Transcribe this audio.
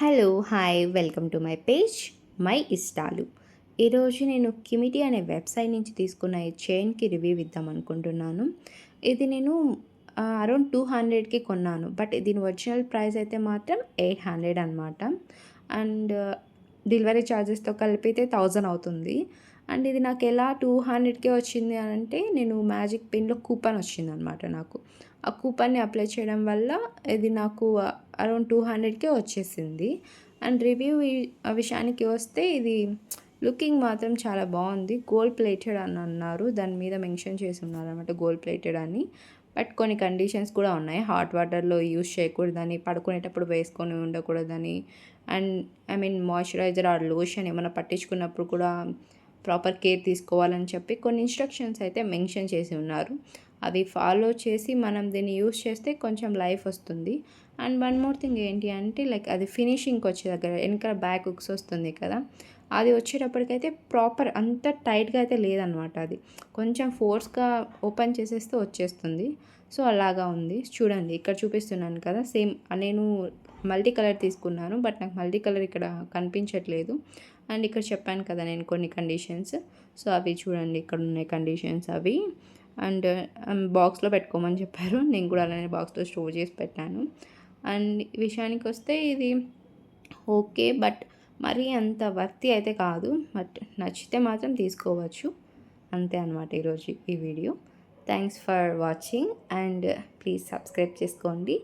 Hello hi welcome to my page my ఇష్టాలు. ఈరోజు నేను కిమిటీ అనే వెబ్సైట్ నుంచి తీసుకున్న ఈ చైన్కి రివ్యూ ఇద్దాం అనుకుంటున్నాను. ఇది నేను అరౌండ్ 200కి కొన్నాను, బట్ దీని ఒరిజినల్ ప్రైస్ అయితే మాత్రం 800 అనమాట. అండ్ డెలివరీ ఛార్జెస్తో కలిపితే 1000 అవుతుంది. అండ్ ఇది నాకు ఎలా 200కే వచ్చింది అని అంటే, నేను మ్యాజిక్ పిన్లో కూపన్ వచ్చిందనమాట నాకు. ఆ కూపన్ని అప్లై చేయడం వల్ల ఇది నాకు అరౌండ్ 200కే వచ్చేసింది. అండ్ రివ్యూ విషయానికి వస్తే, ఇది లుకింగ్ మాత్రం చాలా బాగుంది. గోల్డ్ ప్లేటెడ్ అని అన్నారు, దాని మీద మెన్షన్ చేసి ఉన్నారనమాట గోల్డ్ ప్లేటెడ్ అని. బట్ కొన్ని కండిషన్స్ కూడా ఉన్నాయి. హాట్ వాటర్లో యూస్ చేయకూడదని, పడుకునేటప్పుడు వేసుకొని ఉండకూడదని, అండ్ మాయిశ్చరైజర్ ఆర్ లోషన్ ఏమైనా పట్టించుకున్నప్పుడు కూడా ప్రాపర్ కేర్ తీసుకోవాలని చెప్పి కొన్ని ఇన్స్ట్రక్షన్స్ అయితే మెన్షన్ చేసి ఉన్నారు. అవి ఫాలో చేసి మనం దీన్ని యూస్ చేస్తే కొంచెం లైఫ్ వస్తుంది. అండ్ వన్ మోర్ థింగ్ ఏంటి అంటే, లైక్ అది ఫినిషింగ్కి వచ్చే దగ్గర వెనకాల బ్యాక్ హుక్స్ వస్తుంది కదా, అది వచ్చేటప్పటికైతే ప్రాపర్ అంత టైట్గా అయితే లేదనమాట. అది కొంచెం ఫోర్స్గా ఓపెన్ చేసేస్తే వచ్చేస్తుంది. సో అలాగా ఉంది. చూడండి, ఇక్కడ చూపిస్తున్నాను కదా, సేమ్ నేను మల్టీ కలర్ తీసుకున్నాను, బట్ నాకు మల్టీ కలర్ ఇక్కడ కనిపించట్లేదు. అండ్ ఇక్కడ చెప్పాను కదా నేను కొన్ని కండిషన్స్, సో అవి చూడండి, ఇక్కడ ఉన్నాయి కండిషన్స్ అవి. అండ్ బాక్స్లో పెట్టుకోమని చెప్పారు, నేను కూడా అలానే బాక్స్లో స్టోర్ చేసి పెట్టాను. అండ్ విషయానికి వస్తే ఇది ఓకే, బట్ మరీ అంత వర్తి అయితే కాదు. బట్ నచ్చితే మాత్రం తీసుకోవచ్చు, అంతే అనమాట ఈరోజు ఈ video. Thanks for watching and please subscribe చేసుకోండి.